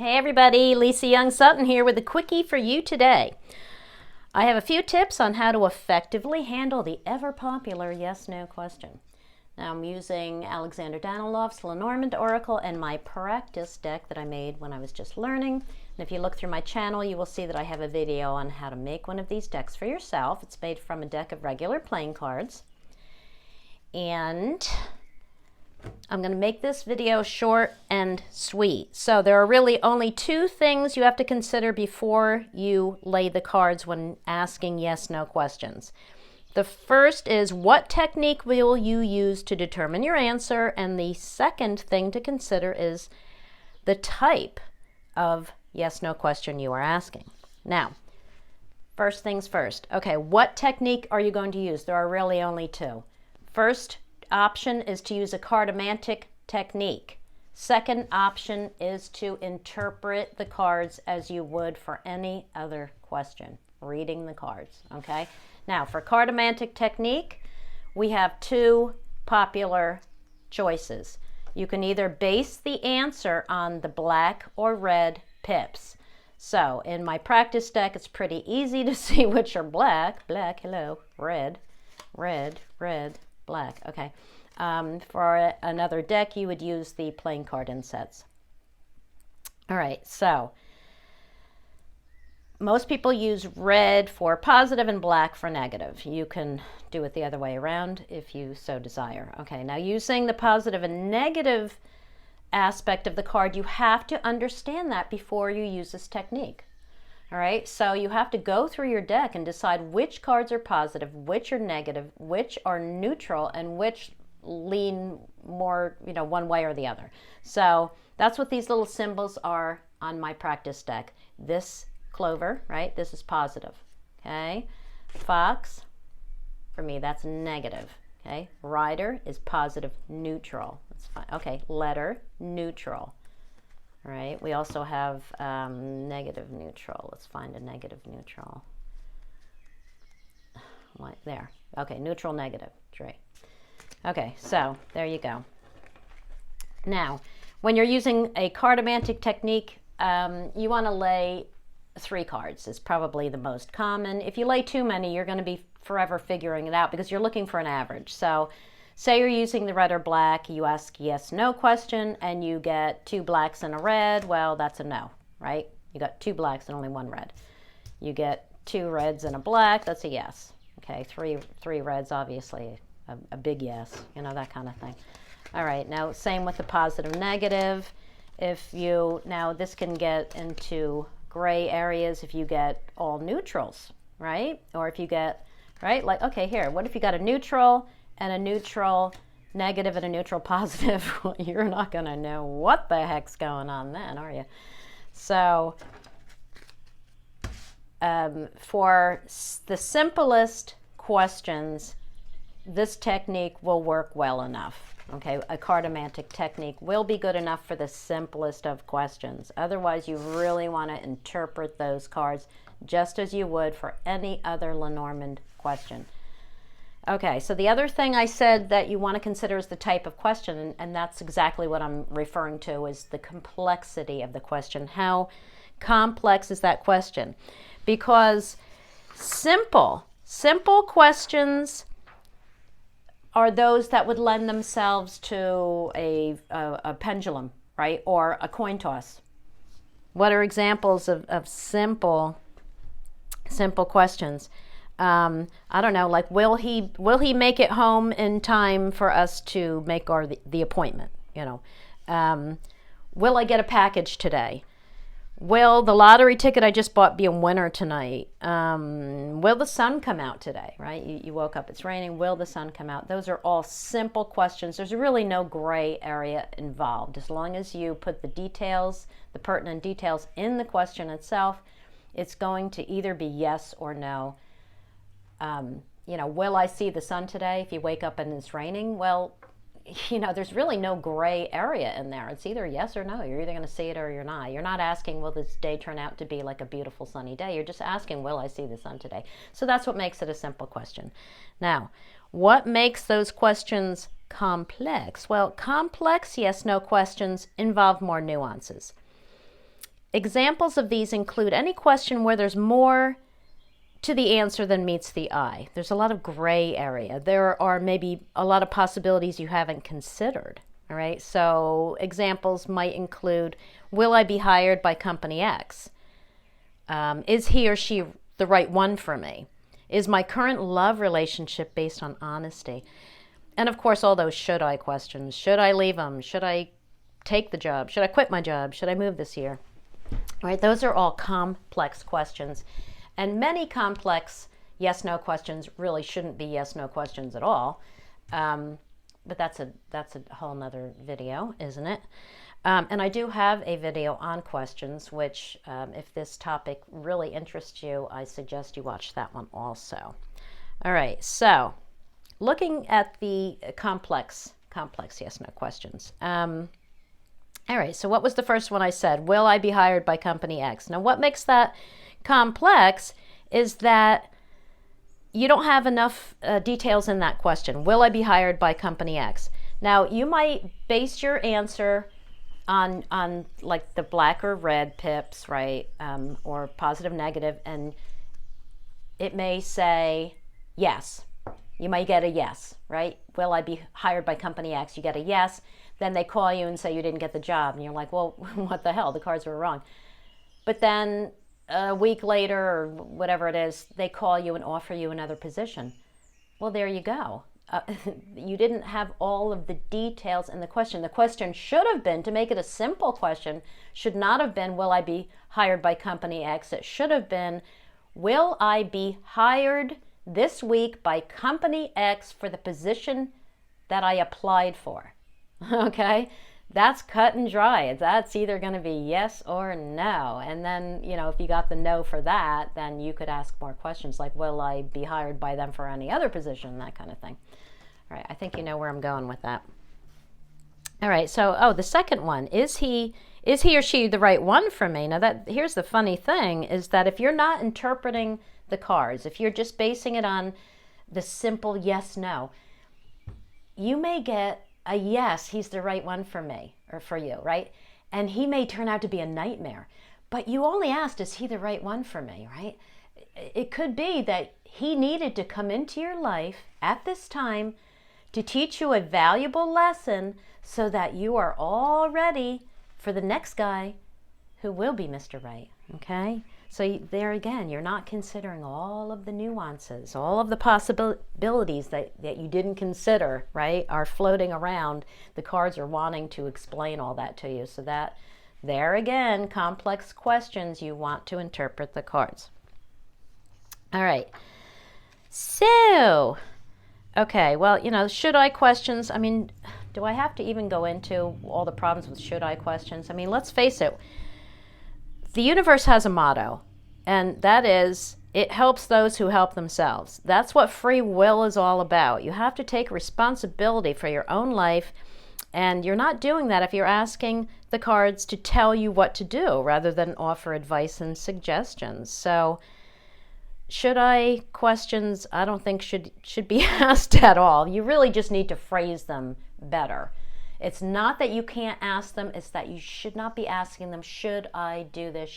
Hey everybody, Lisa Young Sutton here with a quickie for you today. I have a few tips on how to effectively handle the ever-popular yes-no question. Now I'm using Alexander Danilov's Lenormand Oracle and my practice deck that I made when I was just learning. And if you look through my channel, you will see that I have a video on how to make one of these decks for yourself. It's made from a deck of regular playing cards. And I'm going to make this video short and sweet. So there are really only two things you have to consider before you lay the cards when asking yes-no questions. The first is, what technique will you use to determine your answer? And the second thing to consider is the type of yes-no question you are asking. Now, first things first. Okay, what technique are you going to use? There are really only two. First option is to use a cartomantic technique. Second option is to interpret the cards as you would for any other question, reading the cards, okay? Now, for cartomantic technique, we have two popular choices. You can either base the answer on the black or red pips. So, in my practice deck, it's pretty easy to see which are black, hello, red, black, okay. For another deck, you would use the playing card insets. All right, so most people use red for positive and black for negative. You can do it the other way around if you so desire. Okay, now using the positive and negative aspect of the card, you have to understand that before you use this technique. All right, so you have to go through your deck and decide which cards are positive, which are negative, which are neutral, and which lean more, one way or the other. So that's what these little symbols are on my practice deck. This clover, right? This is positive. Okay. Fox, for me, that's negative. Okay. Rider is positive, neutral. That's fine. Okay. Letter, neutral. All right. We also have negative, neutral. Let's find a negative, neutral. Right there. Okay. Neutral, negative. Great. Okay. So there you go. Now, when you're using a cartomantic technique, you want to lay 3 cards. Is probably the most common. If you lay too many, you're going to be forever figuring it out because you're looking for an average. So say you're using the red or black, you ask yes-no question, and you get 2 blacks and a red, well, that's a no, right? You got 2 blacks and only 1 red. You get 2 reds and a black, that's a yes. Okay, three reds, obviously, a big yes, that kind of thing. All right, now same with the positive, negative. Now this can get into gray areas if you get all neutrals, right? Or if you get, right, like, okay, here, what if you got a neutral and a neutral negative and a neutral positive? Well, you're not going to know what the heck's going on then, are you? So for the simplest questions, this technique will work well enough. Okay, a cartomantic technique will be good enough for the simplest of questions. Otherwise, you really want to interpret those cards just as you would for any other Lenormand question. Okay, so the other thing I said that you want to consider is the type of question, and that's exactly what I'm referring to, is the complexity of the question. How complex is that question? Because simple questions are those that would lend themselves to a pendulum, right? Or a coin toss. What are examples of simple questions? I don't know, like, will he make it home in time for us to make the appointment? Will I get a package today? Will the lottery ticket I just bought be a winner tonight? Will the sun come out today, right? You woke up, it's raining. Will the sun come out? Those are all simple questions. There's really no gray area involved. As long as you put the details, the pertinent details in the question itself, it's going to either be yes or no. Will I see the sun today if you wake up and it's raining? Well, there's really no gray area in there. It's either yes or no. You're either going to see it or you're not. You're not asking, will this day turn out to be like a beautiful sunny day? You're just asking, will I see the sun today? So that's what makes it a simple question. Now, what makes those questions complex? Well, complex yes-no questions involve more nuances. examples of these include any question where there's more to the answer than meets the eye. There's a lot of gray area. There are maybe a lot of possibilities you haven't considered. All right, so examples might include, will I be hired by company X? Is he or she the right one for me? Is my current love relationship based on honesty? And of course, all those should I questions. Should I leave them? Should I take the job? Should I quit my job? Should I move this year? All right, those are all complex questions. And many complex yes-no questions really shouldn't be yes-no questions at all. But that's a whole nother video, isn't it? And I do have a video on questions, which if this topic really interests you, I suggest you watch that one also. All right, so looking at the complex yes-no questions. All right, so what was the first one I said? Will I be hired by company X? Now, what makes that complex is that you don't have enough details in that question. Will I be hired by company X? Now, you might base your answer on like the black or red pips, right? Or positive, negative, and it may say yes. You might get a yes, right? Will I be hired by company X? You get a yes. Then they call you and say you didn't get the job. And you're like, well, what the hell? The cards were wrong. But then a week later or whatever it is, they call you and offer you another position. Well, there you go. You didn't have all of the details in the question. The question should have been, to make it a simple question, should not have been, will I be hired by company X? It should have been, will I be hired this week by company X for the position that I applied for? Okay, that's cut and dry. That's either going to be yes or no. And then, you know, if you got the no for that, then you could ask more questions like, will I be hired by them for any other position? That kind of thing. All right, I think you know where I'm going with that. All right, so, the second one, is he or she the right one for me? Now, here's the funny thing, is that if you're not interpreting the cards, if you're just basing it on the simple yes, no, you may get a yes, he's the right one for me or for you, right? And he may turn out to be a nightmare. But you only asked, is he the right one for me, right? It could be that he needed to come into your life at this time to teach you a valuable lesson so that you are all ready for the next guy who will be Mr. Right, okay? So there again, you're not considering all of the nuances, all of the possibilities that you didn't consider, right, are floating around. The cards are wanting to explain all that to you. So that, there again, complex questions, you want to interpret the cards. All right. So, okay, well, you know, should I questions, I mean, do I have to even go into all the problems with should I questions? I mean, let's face it. The universe has a motto, and that is, it helps those who help themselves. That's what free will is all about. You have to take responsibility for your own life, and you're not doing that if you're asking the cards to tell you what to do rather than offer advice and suggestions. So, should I questions, I don't think should be asked at all. You really just need to phrase them better. It's not that you can't ask them, it's that you should not be asking them, should I do this,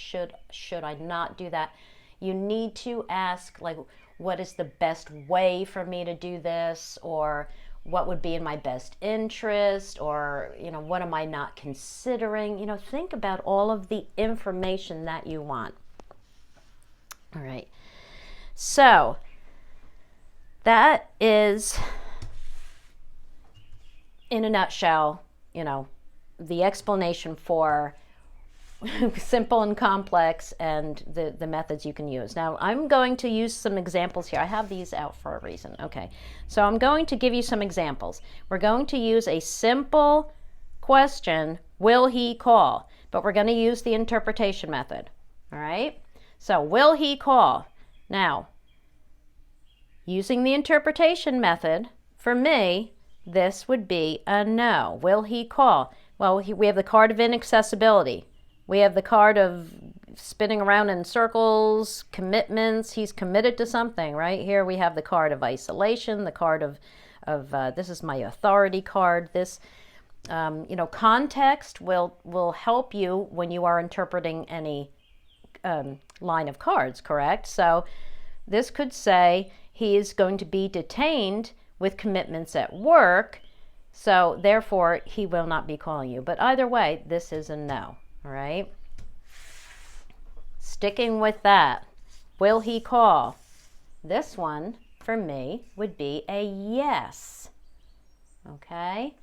should I not do that? You need to ask, like, what is the best way for me to do this, or what would be in my best interest, or, you know, what am I not considering? You know, think about all of the information that you want. All right. So, that is, in a nutshell, you know, the explanation for simple and complex and the methods you can use. Now, I'm going to use some examples here. I have these out for a reason. Okay, so I'm going to give you some examples. We're going to use a simple question, will he call? But we're going to use the interpretation method. All right, so will he call? Now, using the interpretation method, for me, this would be a no. Will he call? Well, we have the card of inaccessibility. We have the card of spinning around in circles, commitments. He's committed to something, right? Here we have the card of isolation, the card of this is my authority card. This, You know, context will help you when you are interpreting any line of cards, correct? So this could say he is going to be detained with commitments at work, so therefore he will not be calling you. But either way, this is a no, all right? Sticking with that, will he call? This one, for me, would be a yes, okay?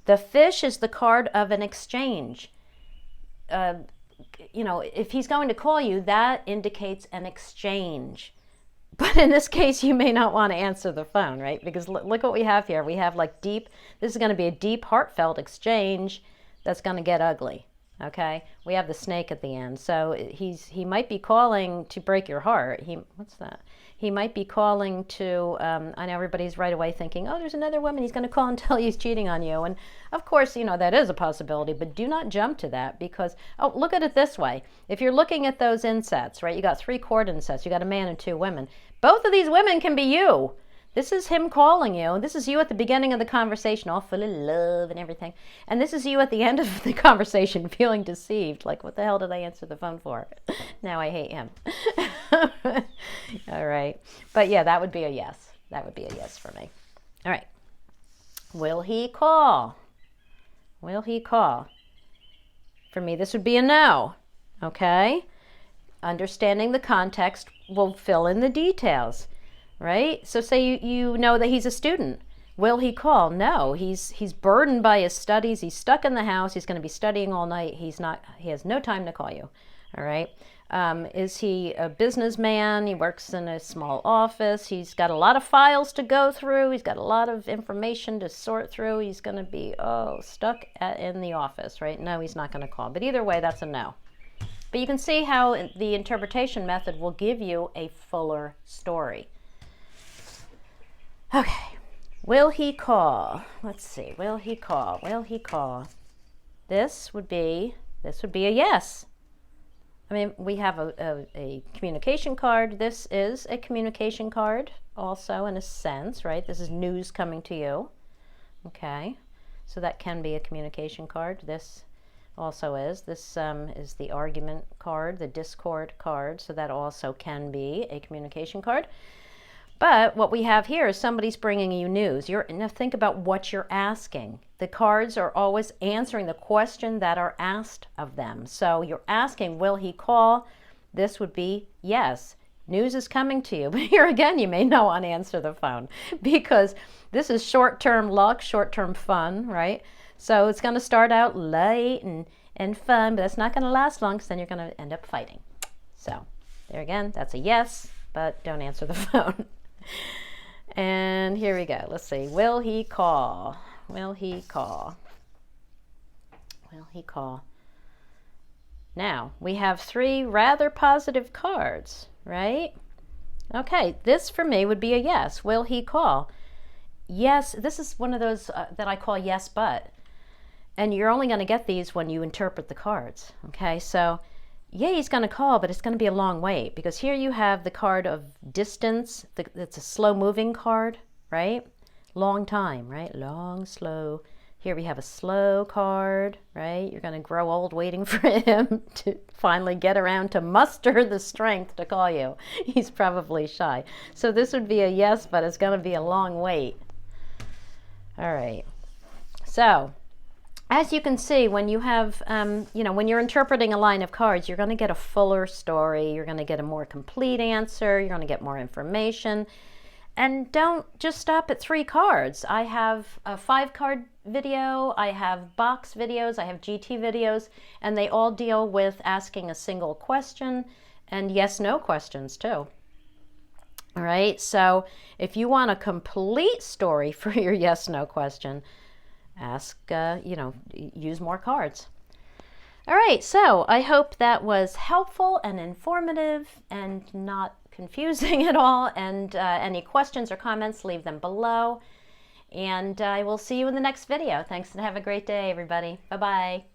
The fish is the card of an exchange. You know, if he's going to call you, that indicates an exchange. But in this case, you may not want to answer the phone, right? Because look what we have here. We have like deep, this is going to be a deep, heartfelt exchange that's going to get ugly, okay? We have the snake at the end. So he might be calling to break your heart. What's that? He might be calling to, I know everybody's right away thinking, oh, there's another woman. He's going to call and tell you he's cheating on you. And of course, you know, that is a possibility, but do not jump to that because, oh, look at it this way. If you're looking at those insets, right, you got 3 cord insets, you got a man and 2 women. Both of these women can be you. This is him calling you. This is you at the beginning of the conversation, all full of love and everything. And this is you at the end of the conversation feeling deceived. Like, what the hell did I answer the phone for? Now I hate him. All right. But yeah, that would be a yes. That would be a yes for me. All right. Will he call? Will he call? For me, this would be a no. Okay? Understanding the context will fill in the details. Right? So say you know that he's a student. Will he call? No, he's burdened by his studies. He's stuck in the house. He's going to be studying all night. He has no time to call you. All right? Is he a businessman? He works in a small office. He's got a lot of files to go through. He's got a lot of information to sort through. He's going to be, stuck in the office, right? No, he's not going to call. But either way, that's a no. But you can see how the interpretation method will give you a fuller story. Okay, will he call? Let's see, will he call? Will he call? This would be a yes. I mean, we have a communication card. This is a communication card also in a sense, right? This is news coming to you. Okay, so that can be a communication card. This also is. This is the argument card, the discord card, so that also can be a communication card. But what we have here is somebody's bringing you news. Now think about what you're asking. The cards are always answering the question that are asked of them. So you're asking, will he call? This would be yes. News is coming to you. But here again, you may not want to answer the phone because this is short-term luck, short-term fun, right? So it's going to start out light and fun, but that's not going to last long because then you're going to end up fighting. So there again, that's a yes, but don't answer the phone. And here we go. Let's see. Will he call? Will he call? Will he call? Now, we have 3 rather positive cards, right? Okay, this for me would be a yes. Will he call? Yes, this is one of those that I call yes, but. And you're only going to get these when you interpret the cards, okay? So yeah, he's going to call, but it's going to be a long wait because here you have the card of distance. It's a slow-moving card, right? Long time, right? Long, slow. Here we have a slow card, right? You're going to grow old waiting for him to finally get around to muster the strength to call you. He's probably shy. So this would be a yes, but it's going to be a long wait. All right. So as you can see, when you have, when you're interpreting a line of cards, you're going to get a fuller story. You're going to get a more complete answer. You're going to get more information. And don't just stop at 3 cards. I have a 5-card video. I have box videos. I have GT videos. And they all deal with asking a single question and yes-no questions too. All right. So if you want a complete story for your yes-no question, ask, use more cards. All right, so I hope that was helpful and informative and not confusing at all. And any questions or comments, leave them below. And I will see you in the next video. Thanks and have a great day, everybody. Bye-bye.